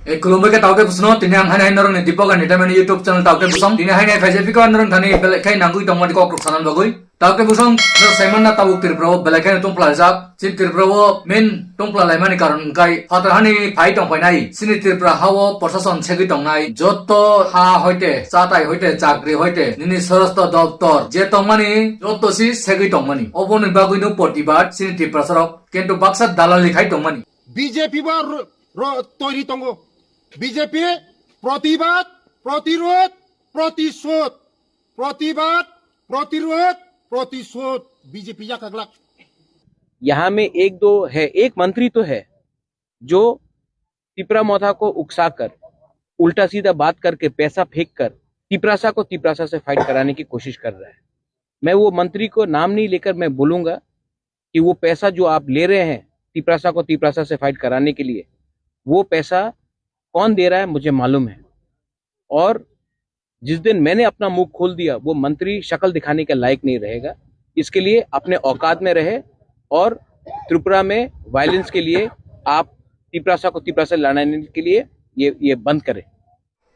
e kulumbe ke tauke busno tini ang hanai norong ni dipok ani tamani YouTube channel tauke busong tini hanai FJP ko norong thani belai nangui tongmani ko kruk sanan bagoi tauke busong nor saiman na tabuk tirpro belai tongpla jak sin tirpro min tongpla laimani karon kai hatar hani phai tong phainai sini tirpra hawo প্রশাসন segui tongnai joto ha hoite chatai hoite chakri hoite nini sorosto doftor je tongmani joto si segui tongmani oboni bagui no protibat sini tirpra sarok কিন্তু বাক্সার দালালি খাই tongmani BJP বা তৈরি তঙ্গ BJP প্রতিবাদ প্রতিরোধ প্রতিশোধ प्रतिबाद प्रतिरोध प्रतिशोध बीजेपी या कगला। यहाँ में एक दो है, एक मंत्री तो है जो तिपरा मौथा को उकसाकर उल्टा सीधा बात करके पैसा फेंक कर तिपरासा को तिपरासा से फाइट कराने की कोशिश कर रहा है। मैं वो मंत्री को नाम नहीं लेकर मैं बोलूंगा कि वो पैसा जो आप ले रहे हैं तिपरासा को तिपरासा से फाइट कराने के लिए, वो पैसा कौन दे रहा है मुझे मालूम है। और जिस दिन मैंने अपना मुंह खोल दिया वो मंत्री शक्ल दिखाने के लायक नहीं रहेगा। इसके लिए अपने औकात में रहे और त्रिपुरा में वायलेंस के लिए आप तिपरासा को तिपरासा लड़ाने के लिए ये बंद करें।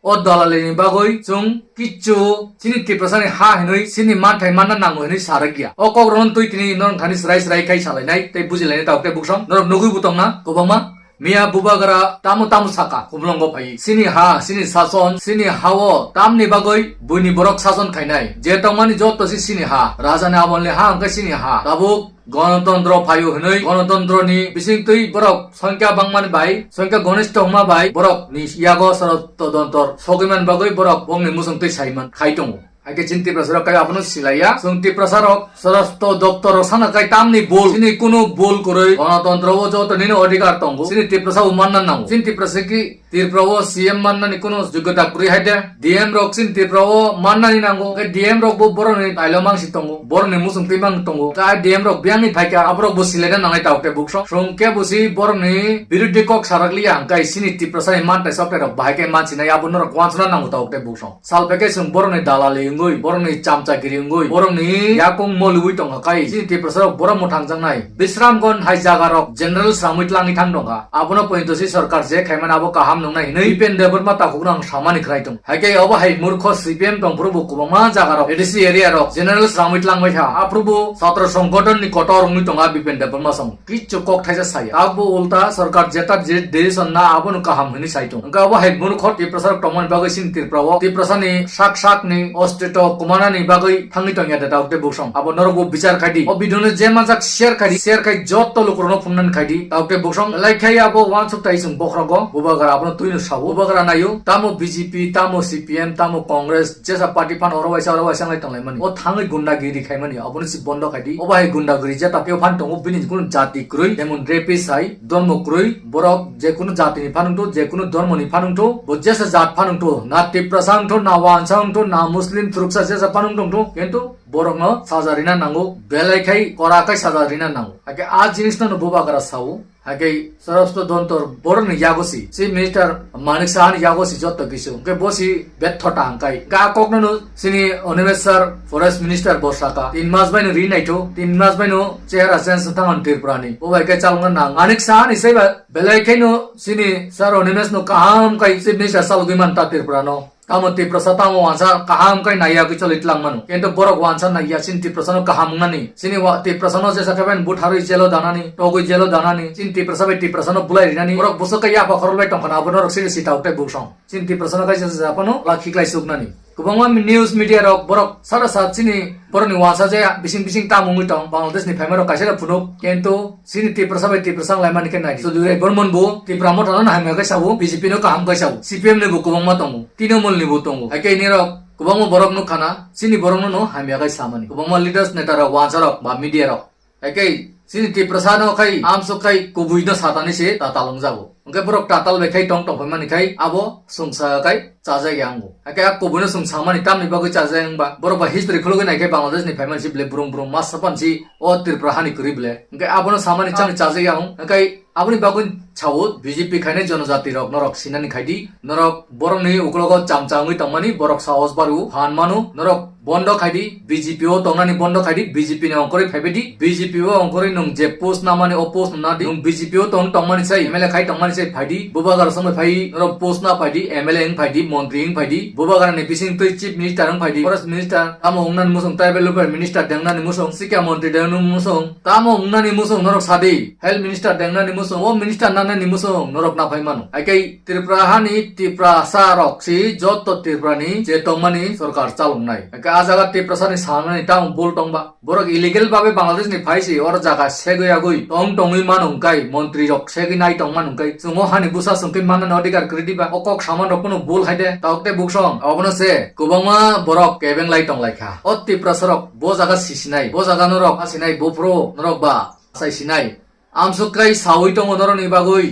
o dalalini bagoi chung kichu sini tiprasani ha hinoi sini manthai manna nango hinoi sarakya o kokron tui tini non thani srai kai salai nai tei bujilai taukte buksong nor nugui butongna kobangma Mia bubagara tamu saka kumlongo pai sini ha sini sason sini hawo tamni bagoi buni borok sason khainai je tongmani joto si sini ha rajane amonle ha angka sini ha tabuk গণতন্ত্র ফায়ু হনই গণতন্ত্রনি বিসিংতই বরক সংখ্যা বাংমান by সংখ্যা ঘনিষ্ঠ হমা by বরক নি ইয়াগো সরতদন্তর সগিমান বাগৈ বরক বংনি মুসংতই Saiman খাইতং Ake cinti prasarok kaya apno silaya sungti prasarok sarasto doktor sana kai tamni bol sini kuno bol koroi ganatantra wo joto nini adhikar tongo sini tiprasa umanna namo cinti prasaki tirprawo CM manna ni kuno jogota puri haide DM rok sin tirprawo manna ni nango ke DM rok bo boro ni tailomang sitongo boro ni musung timang tongo ka DM rok biang ni thaika abrok bo silena nangai taukte bukso sungke bosi boro ni birudhi kok sarakli angkai sini tiprasa ni mantai sokte rok bahake manchi na yabun rok wansna nango taukte bukso salpeke sung boro ni dalali ngoi borong ni chamchagiri ngoi borong ni yakung molui tong kai sini tiprasa borong mothang jangnai bisramgon hai jaga rok general sramitlang ni thang donga abono pointo si sarkar je khaiman abo kaham nongnai nei pen debar mata kugrang samani kraitung hake obo hai murkho CPM tong probu kubama jaga rok ADC area rok general sramitlang mai tha aprobu satra songgoton ni kotor ni tonga bipen debar ma sam kichu kok thaisa sai abo ulta sarkar jeta je decision na abono kaham hini saitung ga obo hai murkho tiprasa tomon bagai sin tiprawo tiprasa ni sak ni osteto kumana ni bagai thangi tongya da daukte busong abo norogo bichar khadi o bidone je majak share khai jotto lokrono phunnan khadi daukte busong lai khai abo wan suk tai sung bokhrago bubagara abo tuino sabu bubagara nayo tamo BJP tamo CPM tamo Congress jesa party pan orowaisa lai tonglai mani o thangi gundagiri khai mani abo si bondo khadi o bai gundagiri jeta peo phan tongo bini kun jati kroi jemon rapist hai dormo kroi borok je kuno jati ni phanung to je kuno dormo ni phanung to bo jesa jat phanung to na tiprasang to na wansang to na muslim turuksa jesa panung tong to কিন্তু borok no sajarina nango belai khai korakai sajarina nango ake a jinis no bubagara sau ake sarasto dontor borok ni yagosi si minister manik sahan yagosi jotto kisu ke bosi bethota angkai ga kokno sini onimesar forest minister bosaka 3 mas baino ri naito 3 mas baino chehra sense tangan tirprani o bai ke chalnga nang manik sahan isai belai khai no sini sar onimes no kaham kai si minister salguman ta tirprano tamo tiprasa tamo wansa kaham kai naya ki cholit lang manu kento borok wansa naya sin tiprasa no kaham ngani sini wa tiprasa no jesa kaben butharu jelo danani togoi jelo danani sin tiprasa be tiprasa no bulai rinani borok buso kai ya pakhor lai tong kana abono rok sini sita utte busong sin tiprasa no kai jesa apono lakhi klai sugnani kubangma news media rok borok sara sat sini boroni wansa je bising tamungi tong bangladesh ni phaimaro kaisera phunuk kento sini tiprasa be tiprasa lai mani ken nai so dure bormon bo tipramo thana na haimya kai sabu BJP no kaham kai sabu CPM ne bu kubangma tong tinamol ni bu tong ake ni rok kubangma borok no khana sini borok no haimya kai samani kubangma leaders neta rok wansa rok ba media rok ake sini tiprasa no kai amso kai kubui no satani se tatalong jabu Angkai borok tatal bekai tong pemani kai abo sungsa kai caja yang ake ak kubuno sungsa mani tam ni bagai caja yang ba borok ba history khologe nai kai Bangladesh ni pemani si ble burung mas sapan si o tirprahani kuri ble angkai abono samani chang caja yang angkai aboni bagun chawo BJP khaine jonojati rok norok sinani khaidi norok borok ni uklogo chamchangui tongmani borok saos baru han manu norok bondo khaidi BJP o tongnani bondo khaidi BJP ni ongkori phaibedi BJP o ongkori nung je post namani o post na di nung BJP o tongmani sai MLA khai tongmani se phaidi bubagar samai phai norok post na phaidi MLA ing phaidi montri ing phaidi bubagar ni bising toi chief minister ing phaidi forest minister tamo ungnan musong tribal welfare minister dengna ni musong sikya montri dengna ni musong tamo ungnan ni musong norok sadi health minister dengna ni musong o minister nana ni musong norok na phai manu aikai tripura hani tripura sarok si joto tripura ni je tongmani sarkar chalongnai aikai a jaga tripura sani samani tang bol tongba borok illegal babe bangladesh ni phaisi or jaga segoi tong tongui manung kai মন্ত্রী rock সেগি নাই টং মানুং কাই Sumo হানি বুসা সংকে মানন অধিকার ক্রেডিবা অকক সামান রকনো বুল হাইদে তাওতে বুকসং অবনো সে কুবাংমা বরক কেবেং লাই টং লাইখা অতি প্রসরক বো জায়গা সিসিনাই বো জায়গা নরক আসিনাই বফ্রো নরক বা সাইসিনাই আমসুক্রাই সাউই টং নরনি বাগুই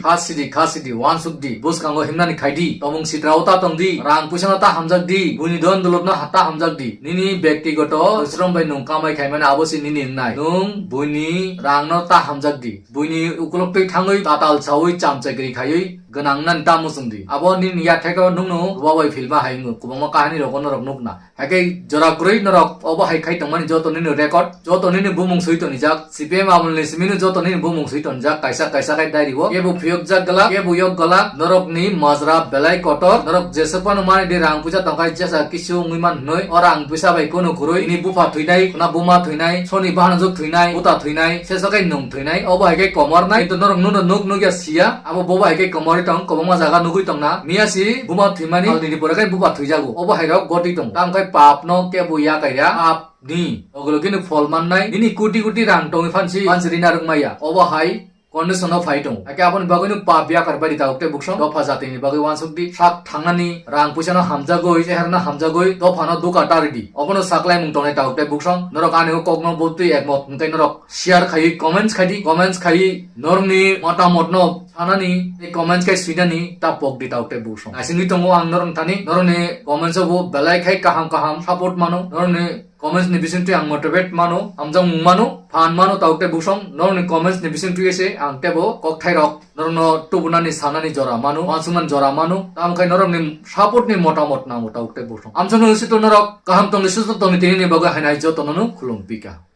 খাসিদি ওয়ানসুকদি বুসকাঙ্গো হিমনানি খাইদি তমং সিদ্রাওতা টংদি রাং পুইসানতা হামজাকদি বুনি দন দলতনা হাতা হামজাকদি নিনি ব্যক্তিগত শ্রম বাই নং কামাই খাইমানে আবসি নিনি নাই নং বুনি রাংনতা হামজাকদি বুনি উকুলক্তই থাঙ্গই তাতাল সাউই চামচাগরি খাইই গনাং নান তামুসুংদি আবো নিনি ইয়াথেক নুংনো ওয়াই ফিল্মা হাইঙ্গু কুবংমা কাহিনী রক নরক নুকনা হাকে জরা গ্রই নরক অব হাই খাই তংমানি যত নিনি রেকর্ড যত নিনি বুমুং সইতনি যাক সিপিএম আমলনি সিমিনু যত নিনি বুমুং সইতন যাক কাইসা কাই দাইরিবো কেবু ফিয়ক যাক গলা কেবু ইয়ক গলা নরক নি মাজরা বেলাই কটর নরক জেসপান মানি দে রাং পুজা তংকাই জেসা কিসু মুইমান নই অরাং পুইসা বাই কোন খুরই নি বুফা থুইনাই না বুমা থুইনাই সনি বাহান জক থুইনাই উতা থুইনাই সেসকাই নং থুইনাই অব হাইকে কমর নাই তো নরক নুন নুক নুগিয়া সিয়া আবো ববা হাইকে কমর টং কবংমা জাগা নুগুই টং না মিয়াসি বুমা থুইমানি অলনি পরাকাই বুফা থুইজাগো অব হাইরক গটি টং তামকাই পাপ ন কেবু ইয়া কাইরা up ni oglo kini fol mannai ini kuti rang tongi fansi rina rungmaya obo hai condition of fight ake apon bagoi nu papya karbari ta okte bukso dofa jati ni bagoi wansukdi sak thangani rang pusano hamjagoi seharna hamjagoi dofa no duka taridi obono saklai mung tonai ta okte bukso norok ani kokno botti ekmot ngai norok share khai comments khai norni motamot no anani এই comments কাই সুইদানি তা পক দিতা okte bukso asini tongo ang norong thani norone comments obo belai khai kaham support mano norone comments ni bising tu ang motivate mano amjang mung mano fan mano ta okte busong norone comments ni bising tu ese ang tebo kok thai rok norno tubunani sanani jora mano wansuman jora mano tam khai norong ni support ni motamot na mota okte busong amjang no situ norok kaham tong ni susto tong ni tini ni baga hanai jo tononu khulum pika